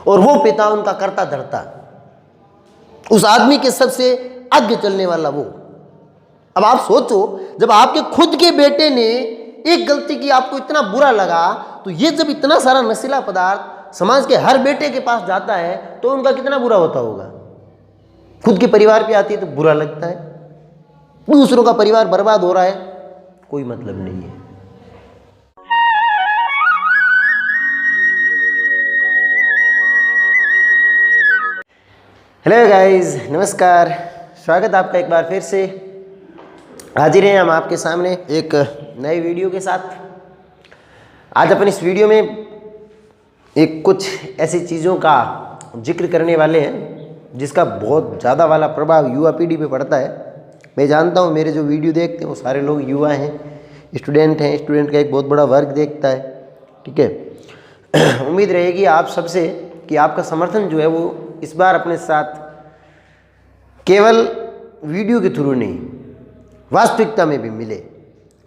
और वो पिता उनका करता धरता, उस आदमी के सबसे आगे चलने वाला वो। अब आप सोचो, जब आपके खुद के बेटे ने एक गलती की, आपको इतना बुरा लगा, तो ये जब इतना सारा नशीला पदार्थ समाज के हर बेटे के पास जाता है तो उनका कितना बुरा होता होगा। खुद के परिवार पे आती है तो बुरा लगता है, दूसरों का परिवार बर्बाद हो रहा है, कोई मतलब नहीं है। हेलो गाइस, नमस्कार, स्वागत है आपका एक बार फिर से। हाजिर हैं हम आपके सामने एक नई वीडियो के साथ। आज अपन इस वीडियो में एक कुछ ऐसी चीज़ों का जिक्र करने वाले हैं जिसका बहुत ज़्यादा वाला प्रभाव युवा पीढ़ी पे पड़ता है। मैं जानता हूँ मेरे जो वीडियो देखते हैं वो सारे लोग युवा हैं, स्टूडेंट हैं, स्टूडेंट का एक बहुत बड़ा वर्ग देखता है, ठीक है। उम्मीद रहेगी आप सबसे कि आपका समर्थन जो है वो इस बार अपने साथ केवल वीडियो के थ्रू नहीं, वास्तविकता में भी मिले,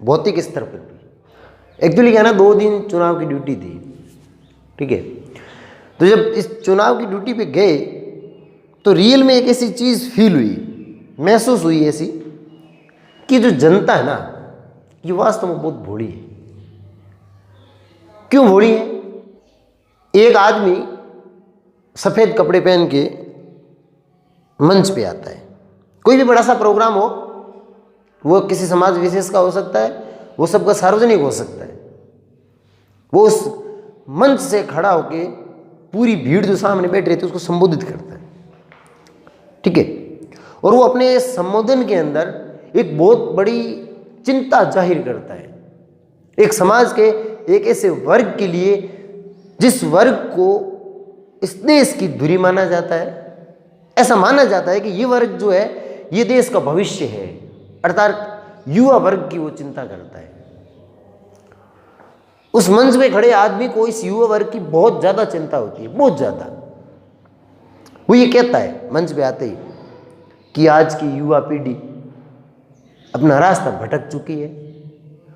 भौतिक स्तर पर भी। एक्चुअली क्या ना, 2 दिन चुनाव की ड्यूटी थी, ठीक है। तो जब इस चुनाव की ड्यूटी पे गए तो रियल में एक ऐसी चीज़ फील हुई, महसूस हुई ऐसी, कि जो जनता है ना, ये वास्तव में बहुत भोली है। क्यों भोली है? एक आदमी सफ़ेद कपड़े पहन के मंच पे आता है, कोई भी बड़ा सा प्रोग्राम हो, वो किसी समाज विशेष का हो सकता है, वो सबका सार्वजनिक हो सकता है, वो उस मंच से खड़ा होके पूरी भीड़ जो सामने बैठ रही थी उसको संबोधित करता है, ठीक है। और वो अपने संबोधन के अंदर एक बहुत बड़ी चिंता जाहिर करता है, एक समाज के एक ऐसे वर्ग के लिए जिस वर्ग को इस देश की धुरी माना जाता है। ऐसा माना जाता है कि ये वर्ग जो है ये देश का भविष्य है, अर्थात युवा वर्ग की वो चिंता करता है। उस मंच में खड़े आदमी को इस युवा वर्ग की बहुत ज़्यादा चिंता होती है, बहुत ज़्यादा। वो ये कहता है मंच पे आते ही कि आज की युवा पीढ़ी अपना रास्ता भटक चुकी है,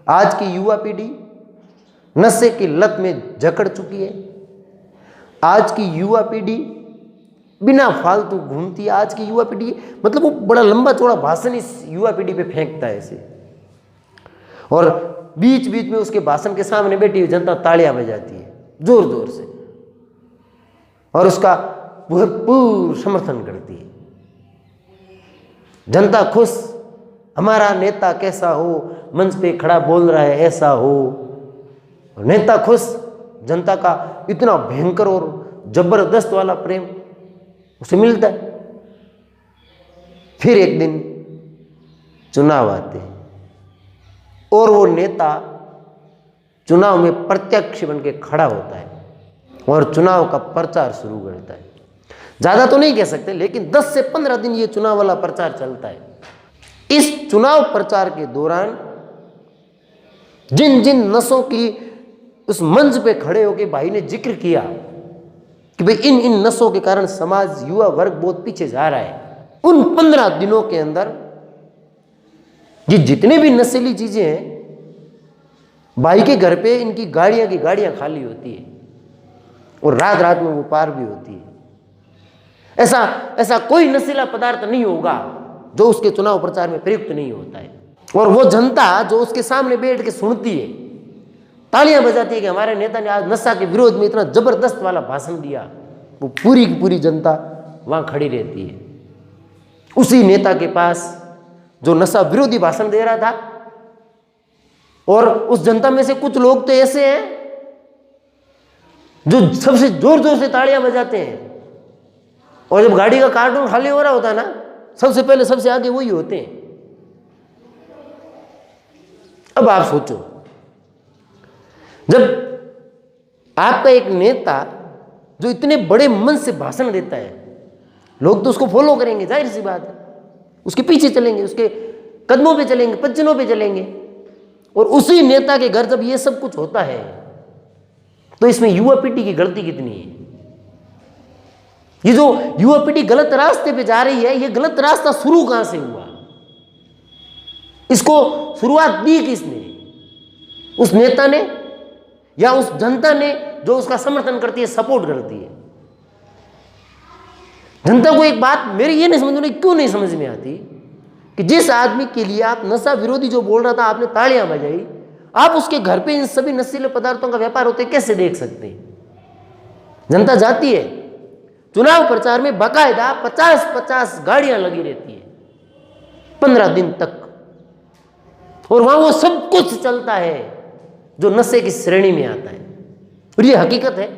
आज की युवा पीढ़ी नशे की लत में जकड़ चुकी है, आज की युवा पीढ़ी बिना फालतू घूमती है, आज की युवा पीढ़ी, मतलब वो बड़ा लंबा चौड़ा भाषण इस युवा पीढ़ी पे फेंकता है ऐसे, और बीच बीच में उसके भाषण के सामने बैठी हुई जनता तालियां बजाती है जोर जोर से और उसका भरपूर समर्थन करती है। जनता खुश, हमारा नेता कैसा हो, मंच पे खड़ा बोल रहा है ऐसा हो। नेता खुश, जनता का इतना भयंकर और जबरदस्त वाला प्रेम उसे मिलता है। फिर एक दिन चुनाव आते हैं और वो नेता चुनाव में प्रत्यक्ष बन के खड़ा होता है और चुनाव का प्रचार शुरू करता है। ज़्यादा तो नहीं कह सकते, लेकिन 10 से 15 दिन ये चुनाव वाला प्रचार चलता है। इस चुनाव प्रचार के दौरान जिन जिन नसों की उस मंच पे खड़े होकर भाई ने जिक्र किया कि भाई इन इन नसों के कारण समाज, युवा वर्ग बहुत पीछे जा रहा है, उन 15 दिनों के अंदर ये जितने भी नशीली चीजें हैं, भाई के घर पे इनकी गाड़ियां की गाड़ियां खाली होती है और रात रात में वो पार भी होती है। ऐसा कोई नशीला पदार्थ नहीं होगा जो उसके चुनाव प्रचार में प्रयुक्त नहीं होता है। और वो जनता जो उसके सामने बैठ के सुनती है, तालियां बजाती है कि हमारे नेता ने आज नशा के विरोध में इतना जबरदस्त वाला भाषण दिया, वो पूरी की पूरी जनता वहां खड़ी रहती है उसी नेता के पास जो नशा विरोधी भाषण दे रहा था। और उस जनता में से कुछ लोग तो ऐसे हैं जो सबसे जोर जोर से तालियां बजाते हैं, और जब गाड़ी का कार्टून खाली हो रहा होता है ना, सबसे पहले सबसे आगे वही होते हैं। अब आप सोचो, जब आपका एक नेता जो इतने बड़े मन से भाषण देता है, लोग तो उसको फॉलो करेंगे, जाहिर सी बात है, उसके पीछे चलेंगे, उसके कदमों पे चलेंगे, पज्जनों पे चलेंगे। और उसी नेता के घर जब ये सब कुछ होता है तो इसमें युवा पीढ़ी की गलती कितनी है? ये जो युवा पीढ़ी गलत रास्ते पे जा रही है, ये गलत रास्ता शुरू कहां से हुआ? इसको शुरुआत दी किसने? उस नेता ने या उस जनता ने जो उसका समर्थन करती है, सपोर्ट करती है? जनता को एक बात मेरी ये नहीं समझ में, क्यों नहीं समझ में आती कि जिस आदमी के लिए आप नशा विरोधी जो बोल रहा था, आपने तालियां बजाई, आप उसके घर पे इन सभी नशीले पदार्थों का व्यापार होते कैसे देख सकते हैं? जनता जाती है चुनाव प्रचार में, बाकायदा 50-50 गाड़ियां लगी रहती है 15 दिन तक, और वहां वो सब कुछ चलता है जो नशे की श्रेणी में आता है। और ये हकीकत है,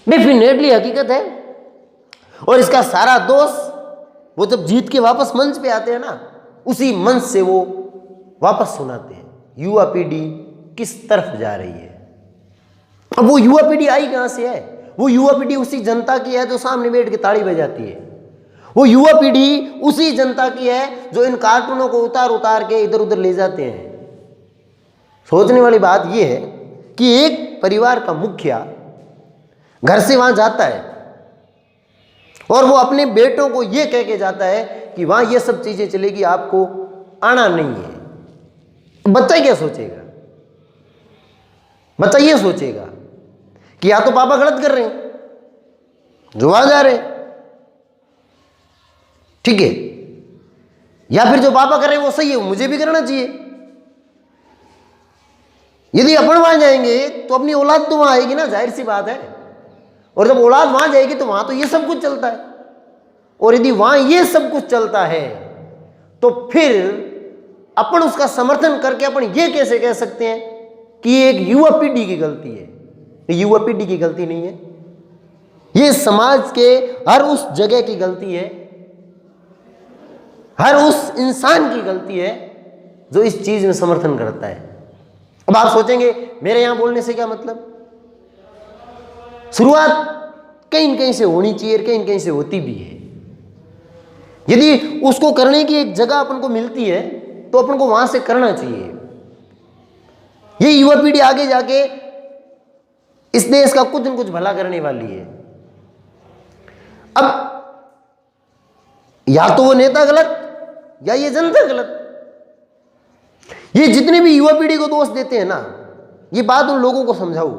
डेफिनेटली हकीकत है। और इसका सारा दोष वो जब जीत के वापस मंच पे आते हैं ना, उसी मंच से वो वापस सुनाते हैं युवा पीढ़ी किस तरफ जा रही है। अब वो युवा पीढ़ी आई कहां से है? वो युवा पीढ़ी उसी जनता की है जो सामने बैठ के ताली बजाती है। वो युवा पीढ़ी उसी जनता की है जो इन कार्टूनों को उतार उतार के इधर उधर ले जाते हैं। सोचने वाली बात यह है कि एक परिवार का मुखिया घर से वहां जाता है और वो अपने बेटों को ये कह के जाता है कि वहां ये सब चीजें चलेगी, आपको आना नहीं है। बच्चा क्या सोचेगा? बच्चा ये सोचेगा कि या तो पापा गलत कर रहे हैं जो वहां जा रहे हैं, ठीक है, या फिर जो पापा कर रहे हैं वो सही है, मुझे भी करना चाहिए। यदि अपन वहां जाएंगे तो अपनी औलाद तो वहां आएगी ना, जाहिर सी बात है। और जब औलाद वहां जाएगी तो वहां तो ये सब कुछ चलता है, और यदि वहां ये सब कुछ चलता है तो फिर अपन उसका समर्थन करके अपन ये कैसे कह सकते हैं कि ये एक युवा पीढ़ी की गलती है? ये युवा पीढ़ी की गलती नहीं है, ये समाज के हर उस जगह की गलती है, हर उस इंसान की गलती है जो इस चीज में समर्थन करता है। अब आप सोचेंगे मेरे यहां बोलने से क्या मतलब? शुरुआत कहीं न कहीं से होनी चाहिए, कहीं न कहीं से होती भी है। यदि उसको करने की एक जगह अपन को मिलती है तो अपन को वहां से करना चाहिए। ये युवा पीढ़ी आगे जाके इस देश का कुछ न कुछ भला करने वाली है। अब या तो वो नेता गलत या ये जनता गलत। ये जितने भी युवा पीढ़ी को दोष देते हैं ना, ये बात उन लोगों को समझाओ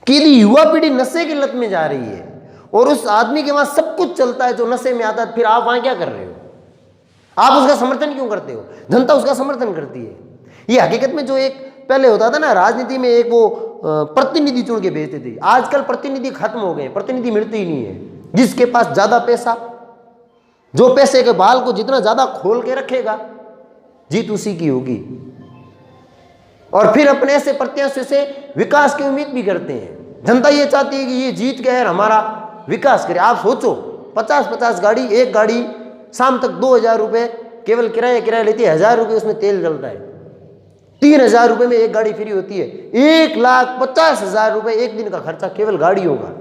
कि यदि युवा पीढ़ी नशे की लत में जा रही है और उस आदमी के वहां सब कुछ चलता है जो नशे में आता है, फिर आप वहां क्या कर रहे हो? आप उसका समर्थन क्यों करते हो? जनता उसका समर्थन करती है। ये हकीकत में जो एक पहले होता था ना राजनीति में, एक वो प्रतिनिधि चुन के भेजते थे, आजकल प्रतिनिधि खत्म हो गए, प्रतिनिधि मिलते ही नहीं है। जिसके पास ज्यादा पैसा, जो पैसे के बाल को जितना ज्यादा खोल के रखेगा, जीत उसी की होगी। और फिर अपने ऐसे प्रत्याशियों से विकास की उम्मीद भी करते हैं। जनता ये चाहती है कि ये जीत के है हमारा विकास करे। आप सोचो 50-50 गाड़ी, एक गाड़ी शाम तक 2000 रुपये केवल किराया लेती है, 1000 रुपये उसमें तेल जलता है, 3000 रुपये में एक गाड़ी फ्री होती है, 1,50,000 रुपये एक दिन का खर्चा केवल गाड़ियों का।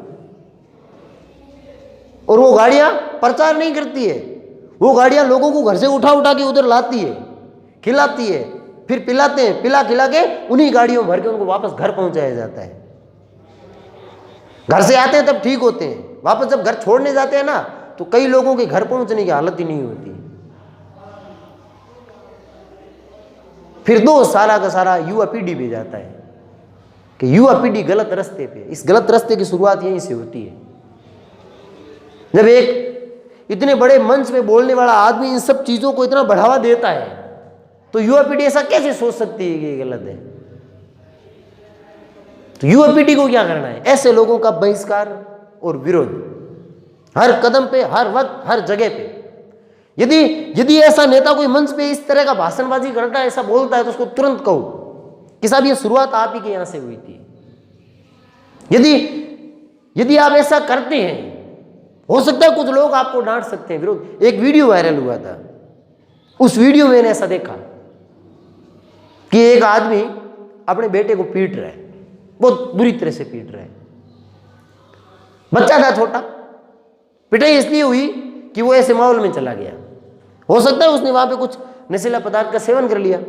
और वो गाड़ियां प्रचार नहीं करती है, वो गाड़ियां लोगों को घर से उठा उठा के उधर लाती है, खिलाती है, फिर पिलाते हैं, पिला खिला के उन्हीं गाड़ियों भर के उनको वापस घर पहुंचाया जाता है। घर से आते हैं तब ठीक होते हैं, वापस जब घर छोड़ने जाते हैं ना तो कई लोगों के घर पहुंचने की हालत ही नहीं होती। फिर 2 साल का सारा युवा पीढ़ी भी जाता है कि युवा पीढ़ी गलत रास्ते पे। इस गलत रास्ते की शुरुआत यहीं से होती है। जब एक इतने बड़े मंच में बोलने वाला आदमी इन सब चीजों को इतना बढ़ावा देता है तो युवा पीढ़ी ऐसा कैसे सोच सकती है कि ये गलत है? तो युवा पीढ़ी को क्या करना है? ऐसे लोगों का बहिष्कार और विरोध हर कदम पे, हर वक्त, हर जगह पे। यदि ऐसा नेता कोई मंच पे इस तरह का भाषणबाजी करता है, ऐसा बोलता है, तो उसको तुरंत कहो कि साहब ये शुरुआत आप ही के यहां से हुई थी। यदि आप ऐसा करते हैं, हो सकता है कुछ लोग आपको डांट सकते हैं, विरोध। एक वीडियो वायरल हुआ था, उस वीडियो में मैंने ऐसा देखा कि एक आदमी अपने बेटे को पीट रहा है, बहुत बुरी तरह से पीट रहा है। बच्चा था छोटा, पिटाई इसलिए हुई कि वो ऐसे माहौल में चला गया। हो सकता है उसने वहां पे कुछ नशीला पदार्थ का सेवन कर लिया,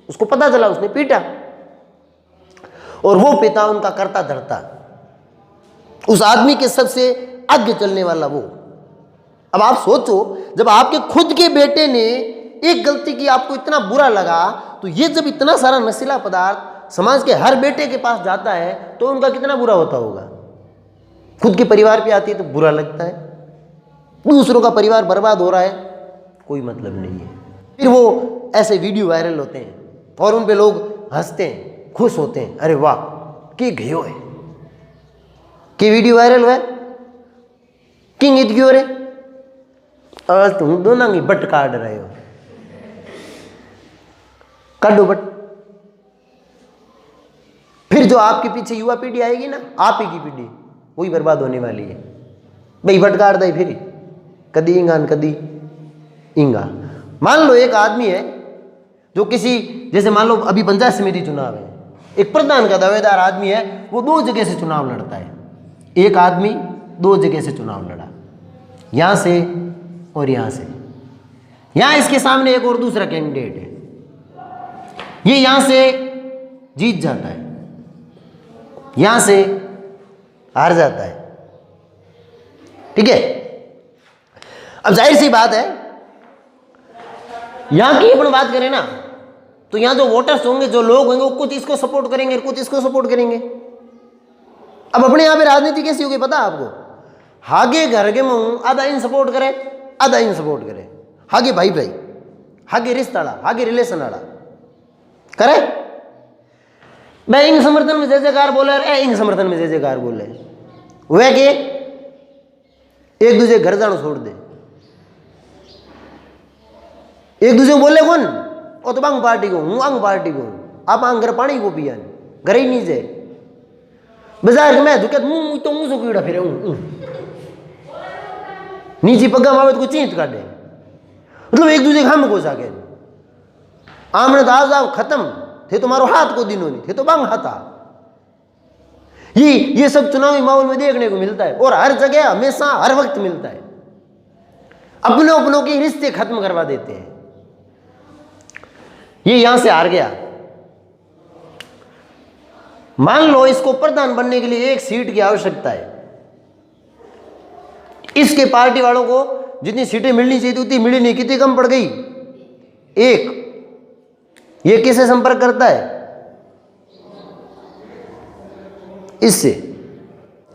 उसको पता चला, उसने पीटा, और वो पिता उनका करता धरता, उस आदमी के सबसे आगे चलने वाला वो। अब आप सोचो, जब आपके खुद के बेटे ने एक गलती की, आपको इतना बुरा लगा, तो ये जब इतना सारा नशीला पदार्थ समाज के हर बेटे के पास जाता है तो उनका कितना बुरा होता होगा। खुद के परिवार पे आती है तो बुरा लगता है, दूसरों का परिवार बर्बाद हो रहा है कोई मतलब नहीं है। फिर वो ऐसे वीडियो वायरल होते हैं और उन पे लोग हंसते हैं, खुश होते हैं, अरे वाह कि गयो है कि वीडियो वायरल हुआ किंग इत क्यों रे, आज तुम दोनों की बट काट रहे हो, काटो बट। फिर जो आपके पीछे युवा पीढ़ी आएगी ना, आप ही की पीढ़ी, वही बर्बाद होने वाली है। भाई बट काट दे फिर कदी इंगा कदी इंगा। मान लो एक आदमी है जो किसी, जैसे मान लो अभी पंचायत समिति चुनाव है, एक प्रधान का दावेदार आदमी है, वो 2 जगह से चुनाव लड़ता है। एक आदमी 2 जगह से चुनाव लड़ा, यहां से और यहां से। यहां इसके सामने एक और दूसरा कैंडिडेट है, ये यहां से जीत जाता है, यहां से हार जाता है, ठीक है। अब जाहिर सी बात है, यहां की अपन बात करें ना तो यहां जो वोटर्स होंगे, जो लोग होंगे, वो कुछ इसको सपोर्ट करेंगे, कुछ इसको सपोर्ट करेंगे। अब अपने यहां पे राजनीति कैसी होगी पता है आपको, हागे घर के मुंह आधा इन सपोर्ट करे, आधा इन सपोर्ट करे, हागे भाई भाई, हागे रिश्ता, हागे रिलेशन आड़ा करे। मैं इंग समर्थन में जय जयकार बोले, इंग समर्थन में जय जयकार बोले, वह के एक दूसरे घर जानो छोड़ दे, एक दूसरे को बोले कौन, ओ तो बांग पार्टी को हूँ, आंग पार्टी को हूँ, आप आंग घर पानी को पिया घर ही नहीं जाए बाजार के मैं दुखत मुंह तो मुंह से कीड़ा फिर नीचे पग्गा मावे तो चींत काटे, मतलब एक दूसरे हम को जाके आमने तो आज खत्म थे, तुम्हारो हाथ को दिनों नहीं थे तो बांग हाथा। ये सब चुनावी माहौल में देखने को मिलता है और हर जगह हमेशा हर वक्त मिलता है। अपनों अपनों के रिश्ते खत्म करवा देते हैं। ये यहां से हार गया, मान लो इसको प्रधान बनने के लिए 1 सीट की आवश्यकता है, इसके पार्टी वालों को जितनी सीटें मिलनी चाहिए उतनी मिली नहीं, कितनी कम पड़ गई 1। ये किससे संपर्क करता है, इससे।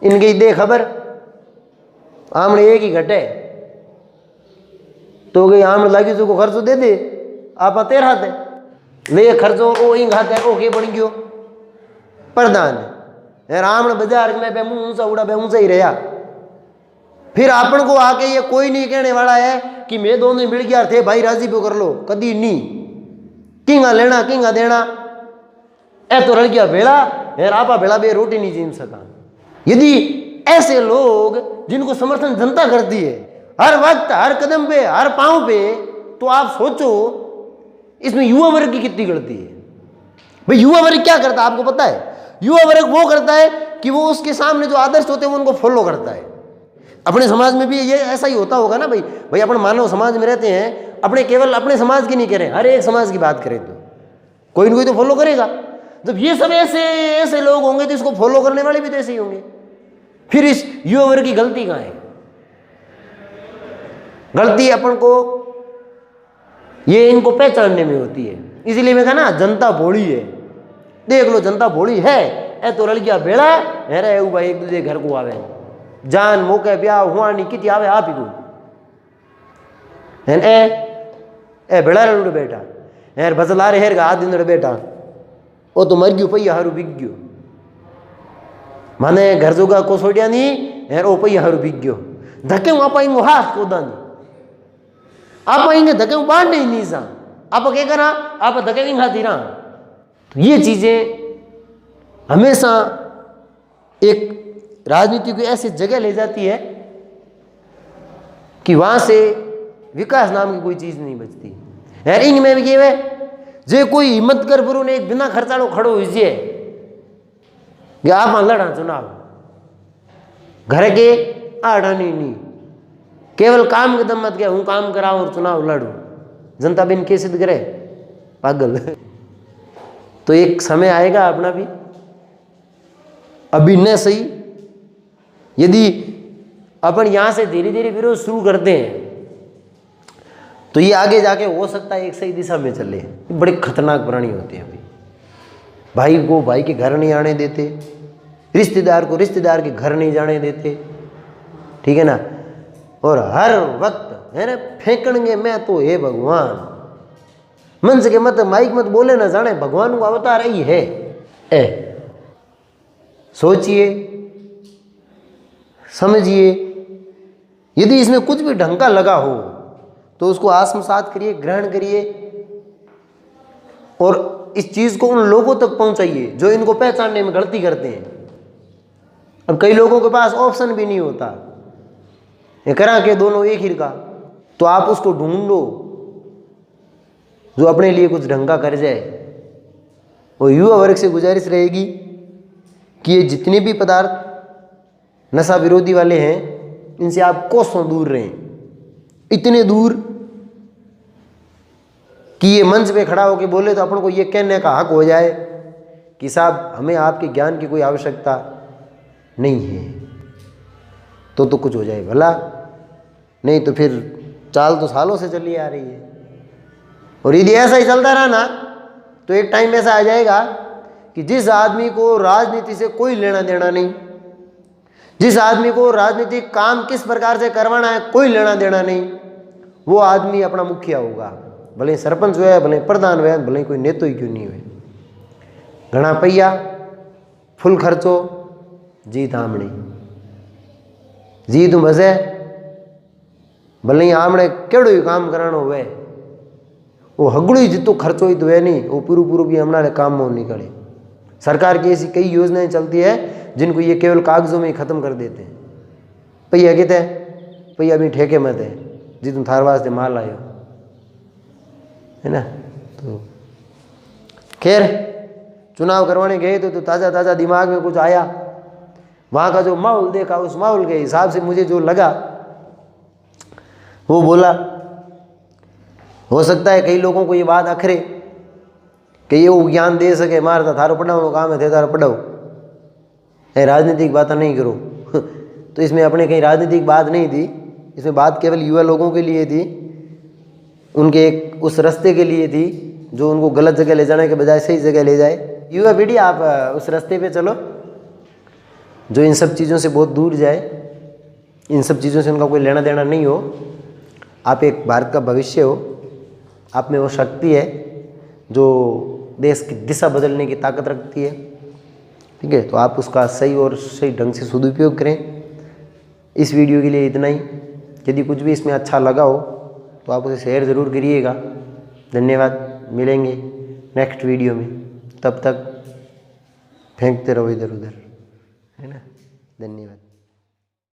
इनकी दे खबर आमने एक ही घटे तो गई आमने लागी को खर्चो दे दे, आप तेरा थे ले खर्चो ओ इंग हाथे ओ के बन गयो प्रधान यार, आमने बाजार में पे मुंह ऊंचा उड़ा पे ऊंचा ही रहा। फिर आपन को आके ये कोई नहीं कहने वाला है कि मैं दोनों मिल गया थे भाई राजी पे कर लो, कदी नहीं, किंगा लेना किंगा देना, ए तो रल गया भेड़ा यार, आपा भेड़ा बे रोटी नहीं जीम सका। यदि ऐसे लोग जिनको समर्थन जनता करती है हर वक्त हर कदम पे हर पांव पे, तो आप सोचो इसमें युवा वर्ग की कितनी गलती है। भाई युवा वर्ग क्या करता है आपको पता है, युवा वर्ग वो करता है कि वो उसके सामने जो आदर्श होते हैं वो उनको फॉलो करता है। अपने समाज में भी ये ऐसा ही होता होगा ना भाई अपन मानव समाज में रहते हैं, अपने केवल अपने समाज की नहीं करें, हर एक समाज की बात करें तो कोई ना कोई तो फॉलो करेगा। जब ये सब ऐसे लोग होंगे तो इसको फॉलो करने वाले भी तो ऐसे ही होंगे। फिर इस युवा वर्ग की गलती कहाँ है, गलती अपन को ये इनको पहचानने में होती है। इसीलिए मैं कहा ना जनता भोली है, देख लो जनता भोली है, ए तो रल गया बेड़ा है रे भाई, एक दूसरे घर को आवे जान मौके ब्याह हुआ नहीं किती आवे आप ही को है ए बेड़ा रे बेटा यार बचला रे हेर हाथ दिन बेटा ओ तो मर गयो पैया हारू बिक गयो, माने घर जोगा को छोड़िया नहीं यार ओ पैया हारू बिक गयो, धक्के आप आएंगे हाथ कोदा नहीं, आप आएंगे धक्के बांध नहीं सा, आप क्या करा आप धक्के नहीं खाती रहा। तो ये चीजें हमेशा एक राजनीति को ऐसी जगह ले जाती है कि वहां से विकास नाम की कोई चीज नहीं बचती। यार इंग में भी ये जे कोई हिम्मत कर पुरु ने एक बिना खर्चाड़ो खड़ो हुई आप लड़ा चुनाव घर के आड़ा नहीं, केवल काम के दम मत गया हूँ काम कराऊं और चुनाव लड़ू, जनता बिन के सिद्ध करे पागल। तो एक समय आएगा अपना भी, अभी न सही, यदि अपन यहां से धीरे धीरे विरोध शुरू करते हैं तो ये आगे जाके हो सकता है एक सही दिशा में चले। बड़े खतरनाक प्राणी होते हैं भाई को भाई के घर नहीं आने देते, रिश्तेदार को रिश्तेदार के घर नहीं जाने देते, ठीक है ना। और हर वक्त है ना फेंकणगे मैं तो हे भगवान, मन से के मत माइक मत बोले ना जाने भगवान को अवतार ही है। सोचिए, समझिए, यदि इसमें कुछ भी ढंग का लगा हो तो उसको आत्मसात करिए, ग्रहण करिए और इस चीज को उन लोगों तक पहुंचाइए जो इनको पहचानने में गलती करते हैं। अब कई लोगों के पास ऑप्शन भी नहीं होता, ये करा के दोनों एक ही का, तो आप उसको ढूंढो जो अपने लिए कुछ ढंग का कर जाए। और युवा वर्ग से गुजारिश रहेगी कि ये जितने भी पदार्थ नशा विरोधी वाले हैं इनसे आप कोसों दूर रहें, इतने दूर कि ये मंच पे खड़ा होकर बोले तो अपन को ये कहने का हक हो जाए कि साहब हमें आपके ज्ञान की कोई आवश्यकता नहीं है, तो कुछ हो जाए भला, नहीं तो फिर चाल तो सालों से चली आ रही है। और यदि ऐसा ही चलता रहा ना तो एक टाइम ऐसा आ जाएगा कि जिस आदमी को राजनीति से कोई लेना देना नहीं, जिस आदमी को राजनीतिक काम किस प्रकार से करवाना है कोई लेना देना नहीं, वो आदमी अपना मुखिया होगा, भले सरपंच हुआ, भले प्रधान हुआ, भले कोई नेता ही क्यों नहीं हुए। घना पैया फुल खर्चो जीत आमणी, जीत मजे भले आमणे केड़ो ही काम करानो हुए, वो हगड़ो ही जितो खर्चो ही तो है नहीं, वो पूरू भी हमारे काम में निकले। सरकार की ऐसी कई योजनाएं चलती है जिनको ये केवल कागजों में ही खत्म कर देते हैं। भैया कहते हैं भैया अभी ठेके मत है जी, तुम थार वास्ते माल आयो, है ना। तो खैर चुनाव करवाने गए तो ताज़ा ताज़ा दिमाग में कुछ आया, वहाँ का जो माहौल देखा उस माहौल के हिसाब से मुझे जो लगा वो बोला। हो सकता है कई लोगों को ये बात अखरे कि ये वो ज्ञान दे सके, मारता थारो पढ़ाओ काम है थे तारो पढ़ाओ, राजनीतिक बात नहीं करो। तो इसमें अपने कहीं राजनीतिक बात नहीं थी, इसमें बात केवल युवा लोगों के लिए थी, उनके एक उस रास्ते के लिए थी जो उनको गलत जगह ले जाने के बजाय सही जगह ले जाए। युवा पीढ़ी आप उस रास्ते पे चलो जो इन सब चीज़ों से बहुत दूर जाए, इन सब चीज़ों से उनका कोई लेना देना नहीं हो। आप एक भारत का भविष्य हो, आप में वो शक्ति है जो देश की दिशा बदलने की ताकत रखती है, ठीक है। तो आप उसका सही और सही ढंग से सदुपयोग करें। इस वीडियो के लिए इतना ही। यदि कुछ भी इसमें अच्छा लगा हो तो आप उसे शेयर ज़रूर करिएगा। धन्यवाद, मिलेंगे नेक्स्ट वीडियो में, तब तक फेंकते रहो इधर उधर, है ना। धन्यवाद।